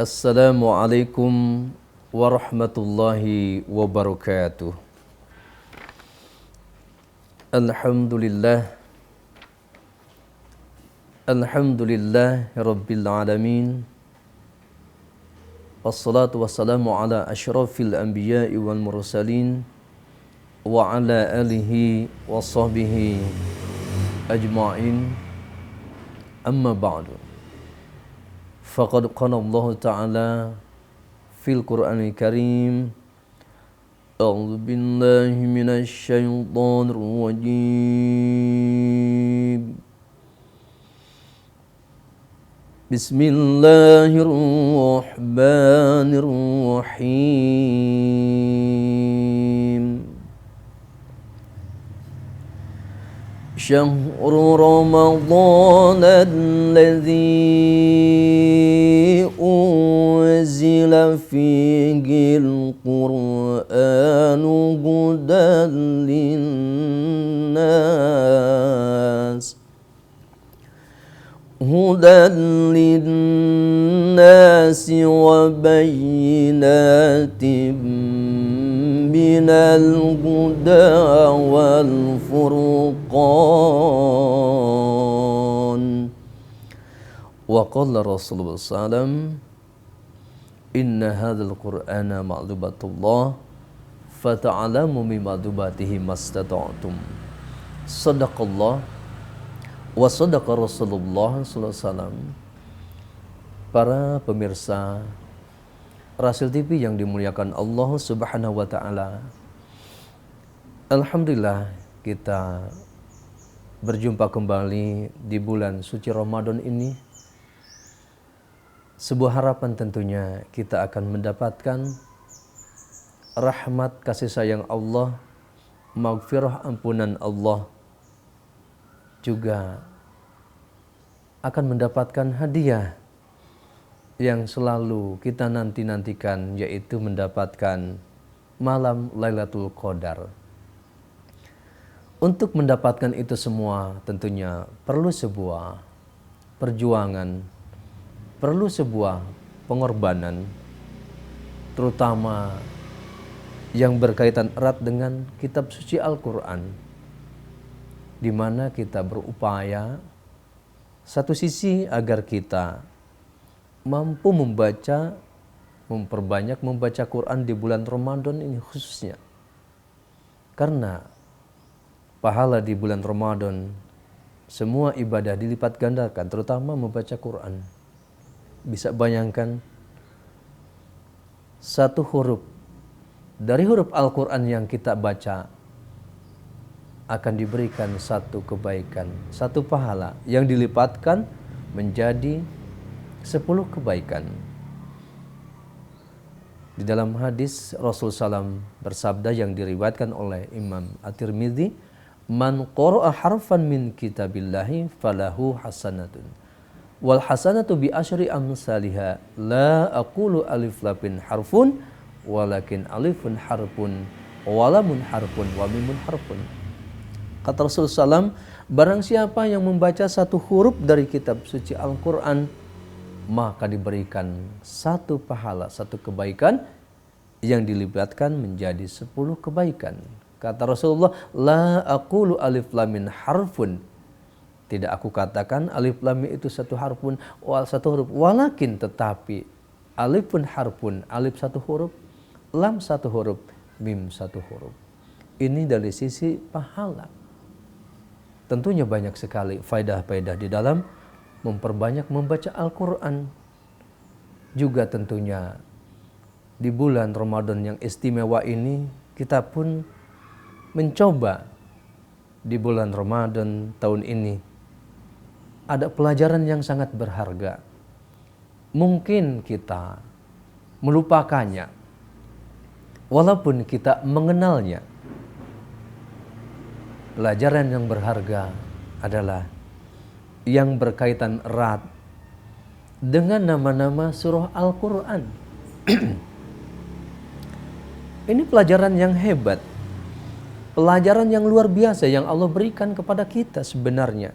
Assalamualaikum warahmatullahi wabarakatuh. Alhamdulillah. Alhamdulillah Rabbil alamin. Wassalatu wassalamu ala asyrafil anbiya'i wal mursalin wa ala alihi wa sahbihi ajma'in. Amma ba'du. Faqad qala Allah Ta'ala fil Qur'anil Karim. A'udzu billahi minasy syaithanir rajim. Bismillahirrahmanirrahim. Syahrul Ramadhan alladzi unzila fihil Qur'anu hudan linnas wa bayyinatin minal huda wal furqan. Wa qala Rasulullah sallam, inna hadzal qur'ana ma'dubatullah fata'alamu min ma'dubatihi mastata'tum. Sadaqallah wa sadaqa Rasulullah sallallahu alaihi wasallam. Para pemirsa Rasil TV yang dimuliakan Allah Subhanahu wa taala. Alhamdulillah kita berjumpa kembali di bulan suci Ramadan ini. Sebuah harapan tentunya kita akan mendapatkan rahmat kasih sayang Allah, maghfirah ampunan Allah, juga akan mendapatkan hadiah yang selalu kita nantikan, yaitu mendapatkan malam Lailatul Qadar. Untuk mendapatkan itu semua tentunya perlu sebuah perjuangan, perlu sebuah pengorbanan, terutama yang berkaitan erat dengan kitab suci Al-Quran, di mana kita berupaya satu sisi agar kita mampu membaca, memperbanyak membaca Quran di bulan Ramadan ini khususnya. Karena pahala di bulan Ramadan, semua ibadah dilipat gandakan, terutama membaca Quran. Bisa bayangkan satu huruf dari huruf Al-Quran yang kita baca akan diberikan satu kebaikan, satu pahala yang dilipatkan menjadi 10 kebaikan. Di dalam hadis Rasul SAW bersabda yang diriwayatkan oleh Imam At-Tirmidzi, man qara'a harfan min kitabillahi falahu hasanatun wal hasanatu bi asyri amsalha la aqulu alif lam harfun walakin alifun harfun wa lamun harfun wa mimun harfun. Kata Rasul SAW, barang siapa yang membaca satu huruf dari kitab suci Al-Quran, maka diberikan satu pahala, satu kebaikan yang dilibatkan menjadi 10 kebaikan. Kata Rasulullah, la aqulu alif lam harfun. Tidak aku katakan alif lam itu satu harfun, satu huruf. Walakin tetapi alifun harfun, alif satu huruf, lam satu huruf, mim satu huruf. Ini dari sisi pahala. Tentunya banyak sekali faedah-faedah di dalam memperbanyak membaca Al-Quran. Juga tentunya di bulan Ramadan yang istimewa ini, kita pun mencoba di bulan Ramadan tahun ini ada pelajaran yang sangat berharga. Mungkin kita melupakannya, walaupun kita mengenalnya. Pelajaran yang berharga adalah yang berkaitan erat dengan nama-nama surah Al-Quran. Ini pelajaran yang hebat, pelajaran yang luar biasa yang Allah berikan kepada kita sebenarnya.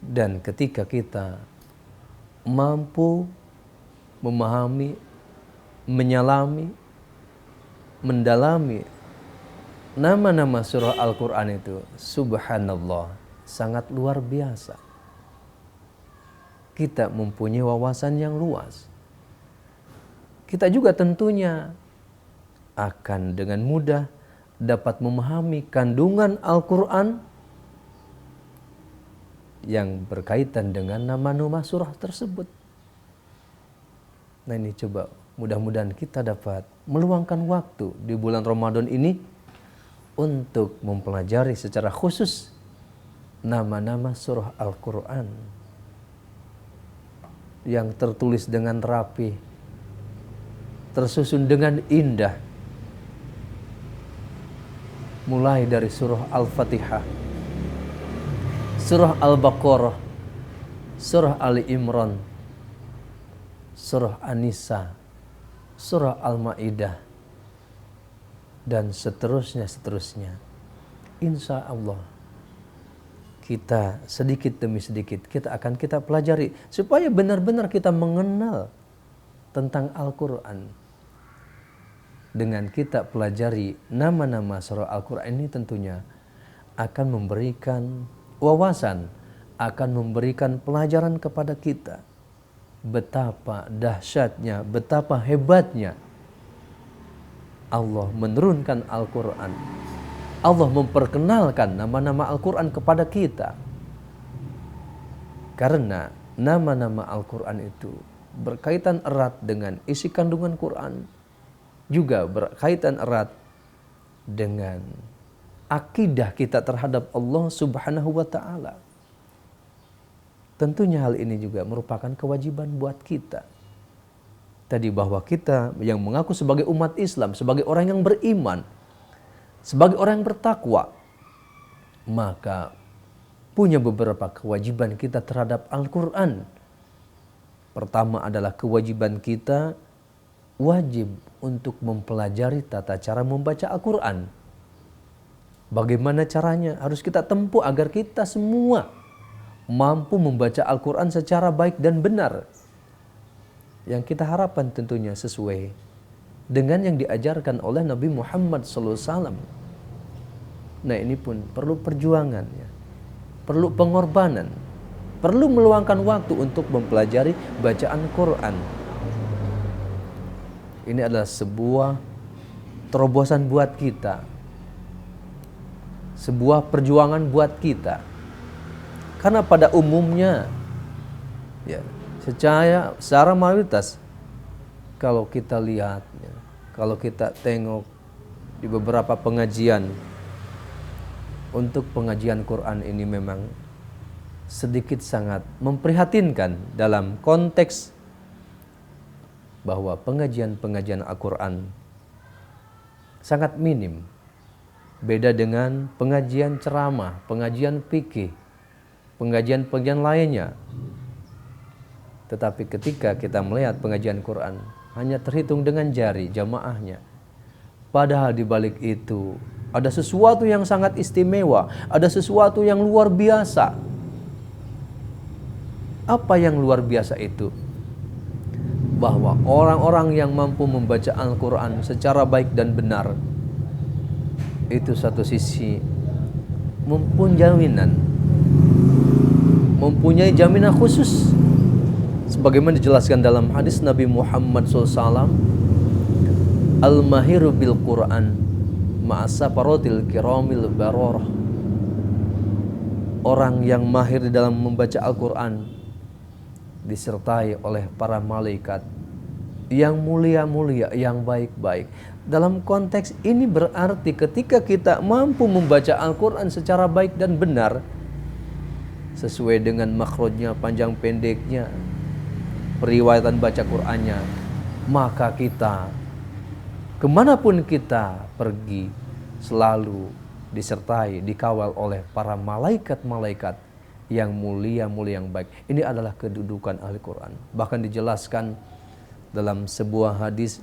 Dan ketika kita mampu memahami, menyelami, mendalami nama-nama surah Al-Quran itu, subhanallah, sangat luar biasa. Kita mempunyai wawasan yang luas. Kita juga tentunya akan dengan mudah dapat memahami kandungan Al-Quran yang berkaitan dengan nama-nama surah tersebut. Nah ini coba, mudah-mudahan kita dapat meluangkan waktu di bulan Ramadan ini untuk mempelajari secara khusus nama-nama surah Al-Quran yang tertulis dengan rapi, tersusun dengan indah, mulai dari surah Al-Fatihah, surah Al-Baqarah, surah Ali Imran, surah An-Nisa, surah Al-Ma'idah, dan seterusnya. Insya Allah kita sedikit demi sedikit akan kita pelajari supaya benar-benar kita mengenal tentang Al-Quran. Dengan kita pelajari nama-nama surah Al-Quran ini tentunya akan memberikan wawasan, akan memberikan pelajaran kepada kita betapa dahsyatnya, betapa hebatnya Allah menurunkan Al-Quran. Allah memperkenalkan nama-nama Al-Quran kepada kita. Karena nama-nama Al-Quran itu berkaitan erat dengan isi kandungan Quran, juga berkaitan erat dengan akidah kita terhadap Allah Subhanahu wa Ta'ala. Tentunya hal ini juga merupakan kewajiban buat kita. Tadi bahwa kita yang mengaku sebagai umat Islam, sebagai orang yang beriman, sebagai orang yang bertakwa, maka punya beberapa kewajiban kita terhadap Al-Quran. Pertama adalah kewajiban kita wajib untuk mempelajari tata cara membaca Al-Quran. Bagaimana caranya? Harus kita tempuh agar kita semua mampu membaca Al-Quran secara baik dan benar. Yang kita harapkan tentunya sesuai dengan yang diajarkan oleh Nabi Muhammad SAW. Nah ini pun perlu perjuangan, ya. Perlu pengorbanan, perlu meluangkan waktu untuk mempelajari bacaan Quran. Ini adalah sebuah terobosan buat kita, sebuah perjuangan buat kita. Karena pada umumnya, ya, secara mayoritas, kalau kita lihat, ya, kalau kita tengok di beberapa pengajian, untuk pengajian Quran ini memang sedikit sangat memprihatinkan dalam konteks bahwa pengajian-pengajian Al-Quran sangat minim. Beda dengan pengajian ceramah, pengajian fikih, pengajian-pengajian lainnya. Tetapi ketika kita melihat pengajian Quran, hanya terhitung dengan jari jamaahnya. Padahal di balik itu ada sesuatu yang sangat istimewa, ada sesuatu yang luar biasa. Apa yang luar biasa itu? Bahwa orang-orang yang mampu membaca Al-Quran secara baik dan benar, itu satu sisi mempunyai jaminan khusus. Sebagaimana dijelaskan dalam hadis Nabi Muhammad SAW, Al-mahiru bil Quran ma'asafaratil kiramil bararah. Orang yang mahir di dalam membaca Al-Quran disertai oleh para malaikat yang mulia-mulia, yang baik-baik. Dalam konteks ini berarti ketika kita mampu membaca Al-Quran secara baik dan benar, sesuai dengan makhrajnya, panjang pendeknya, periwayatan baca Qur'annya, maka kita kemanapun kita pergi selalu disertai, dikawal oleh para malaikat-malaikat yang mulia-mulia, yang baik. Ini adalah kedudukan ahli Quran. Bahkan dijelaskan dalam sebuah hadis,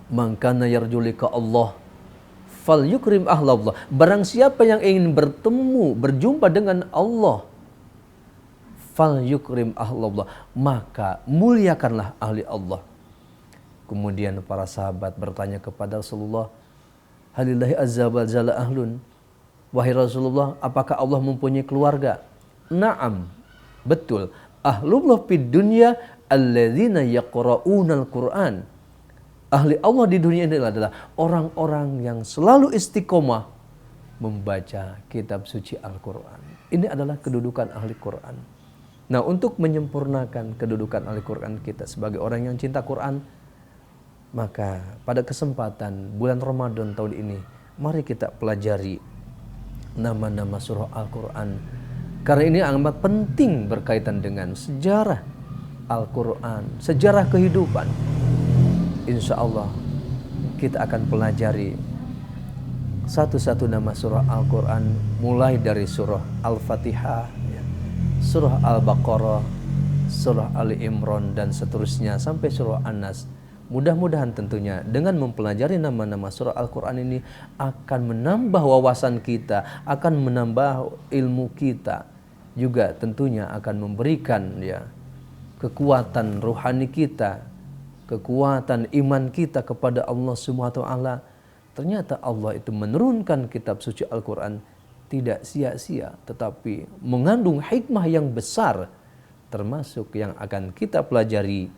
man kana yarju liqa Allah fal yukrim ahlallah. Barang siapa yang ingin berjumpa dengan Allah, fal yukrim ahlallah, maka muliakanlah ahli Allah. Kemudian para sahabat bertanya kepada Rasulullah, halillahi azza wa jalla ahlun, wahai Rasulullah, apakah Allah mempunyai keluarga? Naam, betul. Ahlullah fid dunya alladzina yaqra'unal Qur'an. Ahli Allah di dunia ini adalah orang-orang yang selalu istiqomah membaca kitab suci Al-Quran. Ini adalah kedudukan ahli Quran. Nah, untuk menyempurnakan kedudukan ahli Quran kita sebagai orang yang cinta Quran, maka pada kesempatan bulan Ramadan tahun ini, mari kita pelajari nama-nama surah Al-Quran. Karena ini amat penting berkaitan dengan sejarah Al-Quran, sejarah kehidupan. Insya Allah kita akan pelajari satu-satu nama surah Al-Quran, mulai dari surah Al-Fatihah, surah Al-Baqarah, surah Ali Imran, dan seterusnya sampai surah An-Nas. Mudah-mudahan tentunya dengan mempelajari nama-nama surah Al-Quran ini akan menambah wawasan kita, akan menambah ilmu kita, juga tentunya akan memberikan kekuatan rohani kita, kekuatan iman kita kepada Allah Subhanahu wa taala. Ternyata Allah itu menurunkan kitab suci Al-Quran tidak sia-sia, tetapi mengandung hikmah yang besar, termasuk yang akan kita pelajari.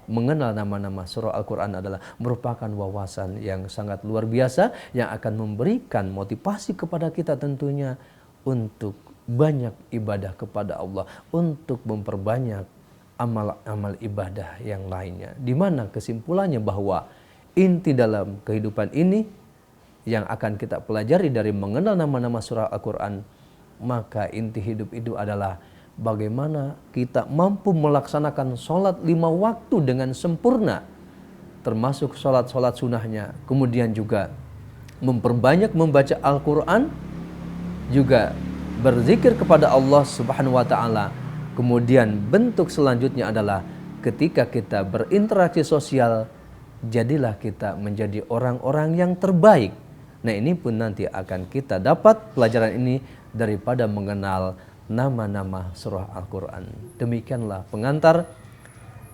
Mengenal nama-nama surah Al-Quran adalah merupakan wawasan yang sangat luar biasa, yang akan memberikan motivasi kepada kita tentunya untuk banyak ibadah kepada Allah, untuk memperbanyak amal-amal ibadah yang lainnya. Di mana kesimpulannya bahwa inti dalam kehidupan ini yang akan kita pelajari dari mengenal nama-nama surah Al-Quran, maka inti hidup itu adalah bagaimana kita mampu melaksanakan sholat 5 waktu dengan sempurna, termasuk sholat-sholat sunnahnya. Kemudian juga memperbanyak membaca Al-Quran, juga berzikir kepada Allah Subhanahu wa ta'ala. Kemudian bentuk selanjutnya adalah ketika kita berinteraksi sosial, jadilah kita menjadi orang-orang yang terbaik. Nah, ini pun nanti akan kita dapat pelajaran ini daripada mengenal nama-nama surah Al-Quran. Demikianlah pengantar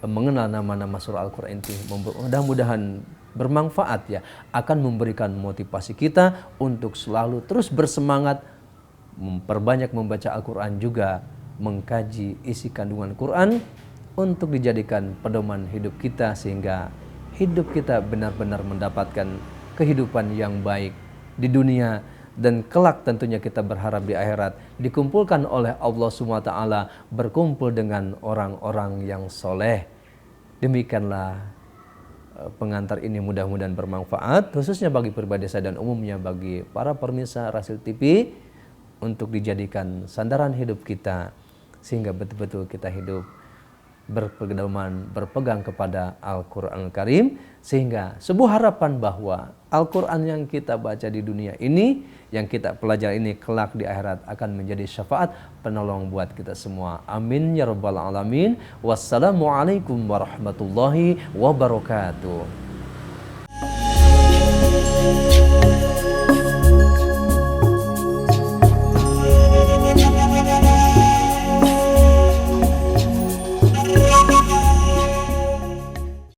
mengenal nama-nama surah Al-Quran ini. Mudah-mudahan bermanfaat akan memberikan motivasi kita untuk selalu terus bersemangat memperbanyak membaca Al-Quran, juga mengkaji isi kandungan Quran untuk dijadikan pedoman hidup kita, sehingga hidup kita benar-benar mendapatkan kehidupan yang baik di dunia, dan kelak tentunya kita berharap di akhirat dikumpulkan oleh Allah SWT, berkumpul dengan orang-orang yang soleh. Demikianlah pengantar ini, mudah-mudahan bermanfaat khususnya bagi pribadi saya dan umumnya bagi para pemirsa Rasil TV, untuk dijadikan sandaran hidup kita sehingga betul-betul kita hidup berpedoman, berpegang kepada Al-Quran Al-Karim, sehingga sebuah harapan bahwa Al-Quran yang kita baca di dunia ini, yang kita pelajari ini, kelak di akhirat akan menjadi syafaat penolong buat kita semua. Amin ya rabbal alamin. Wassalamualaikum warahmatullahi wabarakatuh.